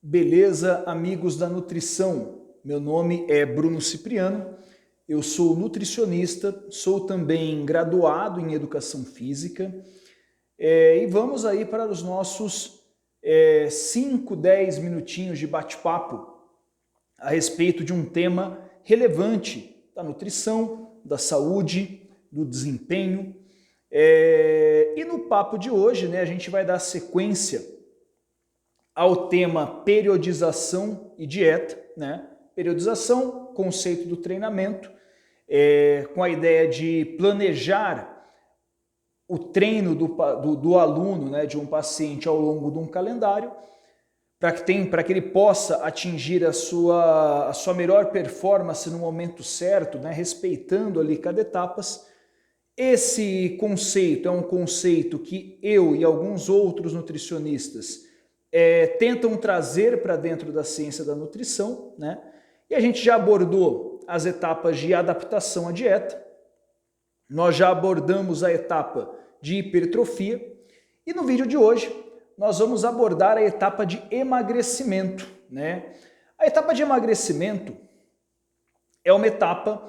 Beleza, amigos da nutrição? Meu nome é Bruno Cipriano, eu sou nutricionista, sou também graduado em educação física e vamos aí para os nossos 5, 10 minutinhos de bate-papo a respeito de um tema relevante da nutrição, da saúde, do desempenho. E no papo de hoje, a gente vai dar sequência ao tema periodização e dieta, Periodização, conceito do treinamento, com a ideia de planejar o treino do aluno, de um paciente ao longo de um calendário, para que ele possa atingir a sua melhor performance no momento certo, respeitando ali cada etapa. Esse conceito é um conceito que eu e alguns outros nutricionistas tentam trazer para dentro da ciência da nutrição, E a gente já abordou as etapas de adaptação à dieta, nós já abordamos a etapa de hipertrofia e no vídeo de hoje nós vamos abordar a etapa de emagrecimento, A etapa de emagrecimento é uma etapa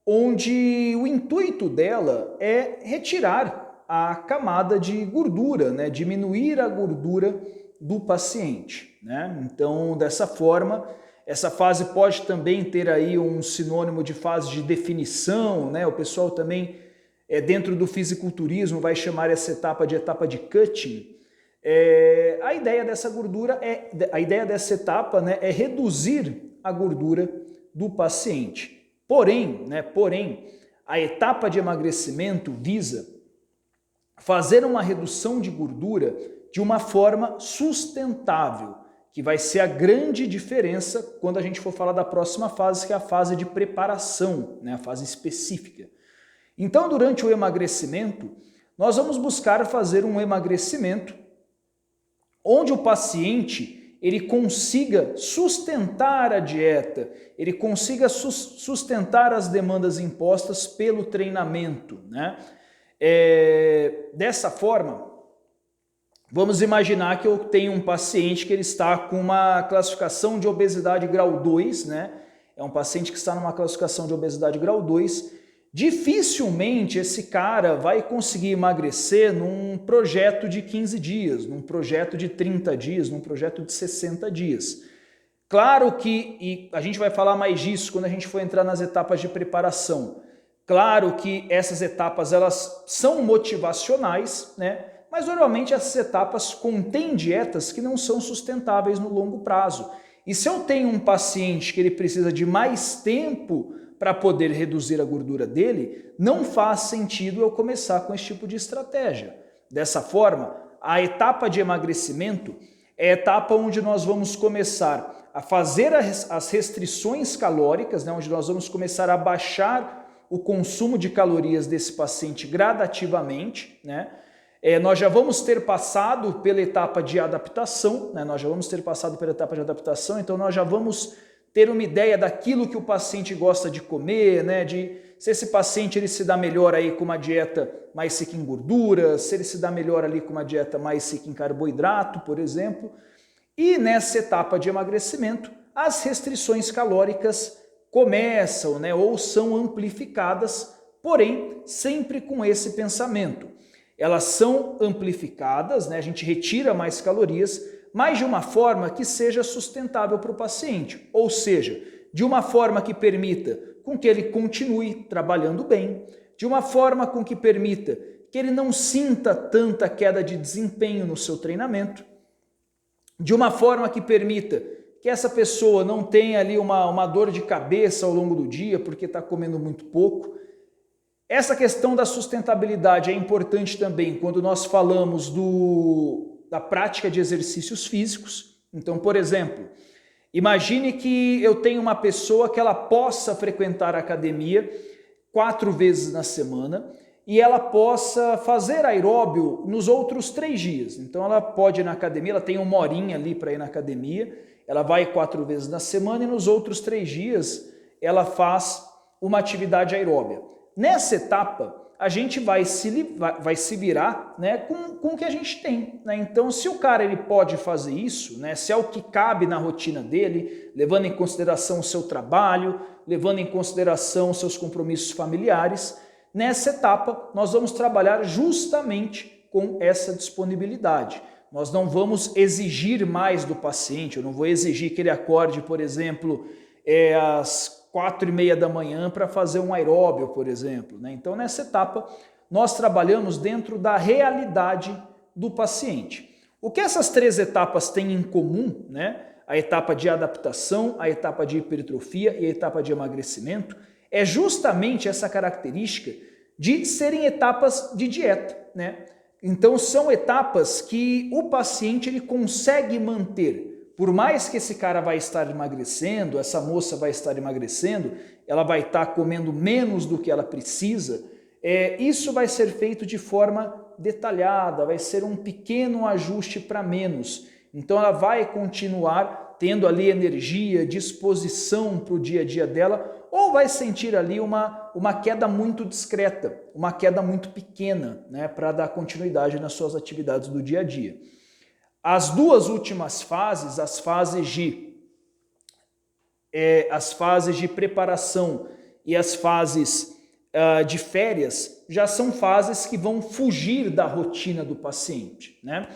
onde o intuito dela é retirar a camada de gordura, diminuir a gordura do paciente, Então, dessa forma, essa fase pode também ter aí um sinônimo de fase de definição, O pessoal também, dentro do fisiculturismo, vai chamar essa etapa de cutting. A ideia dessa etapa é reduzir a gordura do paciente. Porém, a etapa de emagrecimento visa fazer uma redução de gordura de uma forma sustentável, que vai ser a grande diferença quando a gente for falar da próxima fase, que é a fase de preparação, a fase específica. Então, durante o emagrecimento, nós vamos buscar fazer um emagrecimento onde o paciente ele consiga sustentar a dieta, ele consiga sustentar as demandas impostas pelo treinamento, Dessa forma, vamos imaginar que eu tenho um paciente que ele está com uma classificação de obesidade grau 2, É um paciente que está numa classificação de obesidade grau 2. Dificilmente esse cara vai conseguir emagrecer num projeto de 15 dias, num projeto de 30 dias, num projeto de 60 dias. Claro que, e a gente vai falar mais disso quando a gente for entrar nas etapas de preparação, claro que essas etapas elas são motivacionais, Mas normalmente essas etapas contêm dietas que não são sustentáveis no longo prazo. E se eu tenho um paciente que ele precisa de mais tempo para poder reduzir a gordura dele, não faz sentido eu começar com esse tipo de estratégia. Dessa forma, a etapa de emagrecimento é a etapa onde nós vamos começar a fazer as restrições calóricas, onde nós vamos começar a baixar o consumo de calorias desse paciente gradativamente, Nós já vamos ter passado pela etapa de adaptação, então nós já vamos ter uma ideia daquilo que o paciente gosta de comer, de se esse paciente ele se dá melhor aí com uma dieta mais rica em gordura, se ele se dá melhor ali com uma dieta mais rica em carboidrato, por exemplo. E nessa etapa de emagrecimento, as restrições calóricas começam, ou são amplificadas, porém sempre com esse pensamento. Elas são amplificadas, a gente retira mais calorias, mas de uma forma que seja sustentável para o paciente, ou seja, de uma forma que permita com que ele continue trabalhando bem, de uma forma com que permita que ele não sinta tanta queda de desempenho no seu treinamento, de uma forma que permita que essa pessoa não tenha ali uma dor de cabeça ao longo do dia porque está comendo muito pouco. Essa questão da sustentabilidade é importante também quando nós falamos da prática de exercícios físicos. Então, por exemplo, imagine que eu tenho uma pessoa que ela possa frequentar a academia 4 vezes na semana e ela possa fazer aeróbio nos outros 3 dias. Então, ela pode ir na academia, ela tem 1 horinha ali para ir na academia, ela vai 4 vezes na semana e nos outros 3 dias ela faz uma atividade aeróbia. Nessa etapa, a gente vai se virar, né, com o que a gente tem, né? Então, se o cara ele pode fazer isso, né, se é o que cabe na rotina dele, levando em consideração o seu trabalho, levando em consideração os seus compromissos familiares, nessa etapa nós vamos trabalhar justamente com essa disponibilidade. Nós não vamos exigir mais do paciente, eu não vou exigir que ele acorde, por exemplo, às 4h30 da manhã para fazer um aeróbio, por exemplo, né? Então, nessa etapa, nós trabalhamos dentro da realidade do paciente. O que essas 3 etapas têm em comum, né? A etapa de adaptação, a etapa de hipertrofia e a etapa de emagrecimento, é justamente essa característica de serem etapas de dieta, né? Então, são etapas que o paciente ele consegue manter. Por mais que esse cara vai estar emagrecendo, essa moça vai estar emagrecendo, ela vai estar comendo menos do que ela precisa, isso vai ser feito de forma detalhada, vai ser um pequeno ajuste para menos. Então ela vai continuar tendo ali energia, disposição para o dia a dia dela, ou vai sentir ali uma queda muito discreta, uma queda muito pequena, né, para dar continuidade nas suas atividades do dia a dia. As 2 últimas fases, as fases de preparação e as fases de férias, já são fases que vão fugir da rotina do paciente, né?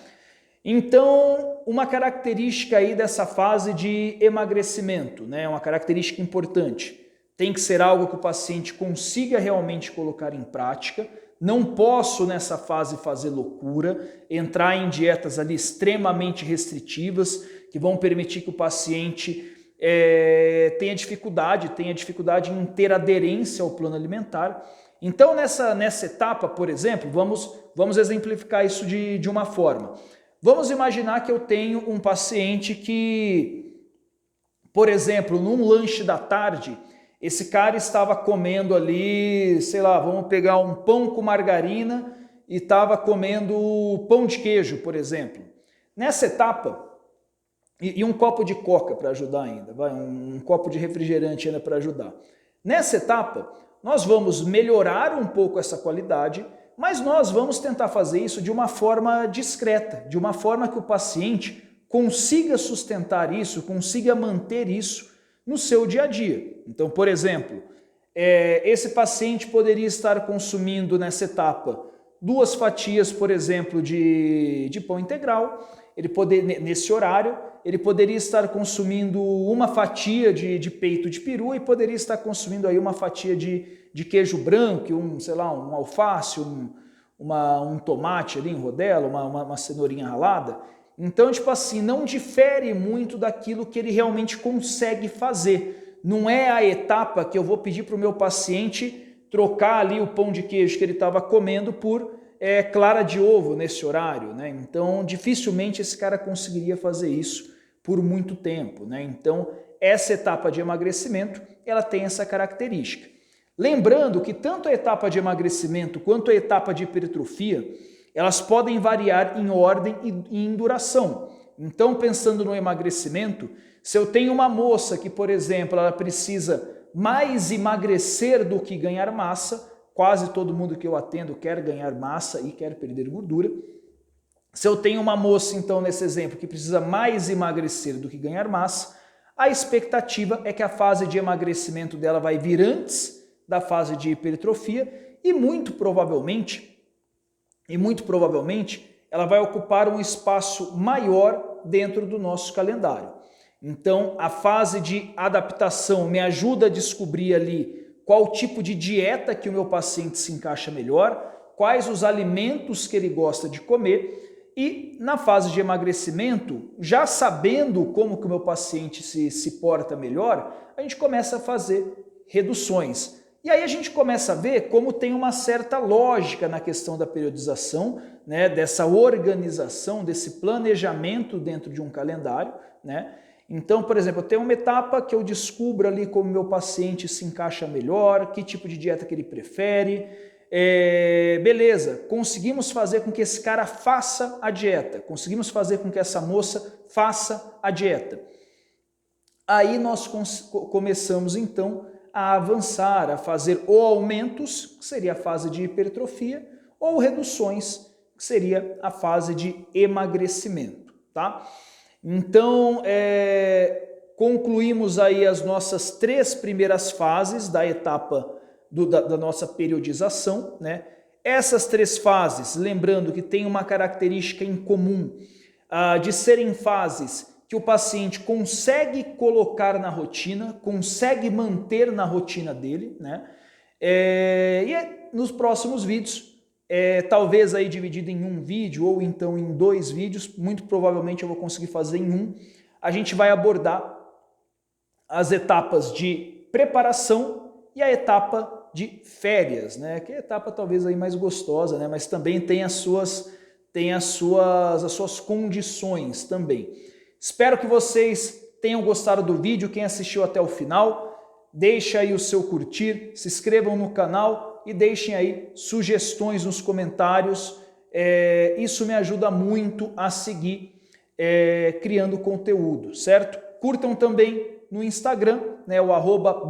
Então, uma característica aí dessa fase de emagrecimento, né, uma característica importante, tem que ser algo que o paciente consiga realmente colocar em prática. Não posso nessa fase fazer loucura, entrar em dietas ali extremamente restritivas, que vão permitir que o paciente tenha dificuldade em ter aderência ao plano alimentar. Então nessa etapa, por exemplo, vamos exemplificar isso de uma forma. Vamos imaginar que eu tenho um paciente que, por exemplo, num lanche da tarde, esse cara estava comendo ali, sei lá, vamos pegar um pão com margarina e estava comendo pão de queijo, por exemplo. Nessa etapa, e um copo de coca para ajudar ainda, um copo de refrigerante ainda para ajudar. Nessa etapa, nós vamos melhorar um pouco essa qualidade, mas nós vamos tentar fazer isso de uma forma discreta, de uma forma que o paciente consiga sustentar isso, consiga manter isso no seu dia a dia. Então, por exemplo, esse paciente poderia estar consumindo nessa etapa 2 fatias, por exemplo, de pão integral. Nesse horário, ele poderia estar consumindo uma fatia de peito de peru e poderia estar consumindo aí uma fatia de queijo branco, um alface, um tomate ali em rodela, uma cenourinha ralada. Então, tipo assim, não difere muito daquilo que ele realmente consegue fazer. Não é a etapa que eu vou pedir para o meu paciente trocar ali o pão de queijo que ele estava comendo por clara de ovo nesse horário, né? Então, dificilmente esse cara conseguiria fazer isso por muito tempo, né? Então, essa etapa de emagrecimento, ela tem essa característica. Lembrando que tanto a etapa de emagrecimento quanto a etapa de hipertrofia, elas podem variar em ordem e em duração. Então, pensando no emagrecimento, se eu tenho uma moça que, por exemplo, ela precisa mais emagrecer do que ganhar massa, quase todo mundo que eu atendo quer ganhar massa e quer perder gordura. Se eu tenho uma moça, então, nesse exemplo, que precisa mais emagrecer do que ganhar massa, a expectativa é que a fase de emagrecimento dela vai vir antes da fase de hipertrofia e muito provavelmente ela vai ocupar um espaço maior dentro do nosso calendário. Então, a fase de adaptação me ajuda a descobrir ali qual tipo de dieta que o meu paciente se encaixa melhor, quais os alimentos que ele gosta de comer, e na fase de emagrecimento, já sabendo como que o meu paciente se porta melhor, a gente começa a fazer reduções. E aí a gente começa a ver como tem uma certa lógica na questão da periodização, né, dessa organização, desse planejamento dentro de um calendário, né? Então, por exemplo, eu tenho uma etapa que eu descubro ali como meu paciente se encaixa melhor, que tipo de dieta que ele prefere. Beleza, conseguimos fazer com que esse cara faça a dieta, conseguimos fazer com que essa moça faça a dieta. Aí nós começamos então a avançar, a fazer ou aumentos, que seria a fase de hipertrofia, ou reduções, que seria a fase de emagrecimento, tá? Então, concluímos aí as nossas 3 primeiras fases da etapa da nossa periodização, né? Essas 3 fases, lembrando que tem uma característica em comum, de serem fases que o paciente consegue colocar na rotina, consegue manter na rotina dele, né? Nos próximos vídeos, talvez aí dividido em um vídeo ou então em 2 vídeos, muito provavelmente eu vou conseguir fazer em um, a gente vai abordar as etapas de preparação e a etapa de férias, né? Que é a etapa talvez aí mais gostosa, né? Mas também tem as suas condições também. Espero que vocês tenham gostado do vídeo. Quem assistiu até o final, deixa aí o seu curtir, se inscrevam no canal e deixem aí sugestões nos comentários. Isso me ajuda muito a seguir criando conteúdo, certo? Curtam também no Instagram, né, o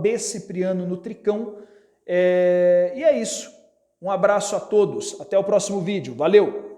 @bciprianonutricão. E é isso. Um abraço a todos. Até o próximo vídeo. Valeu!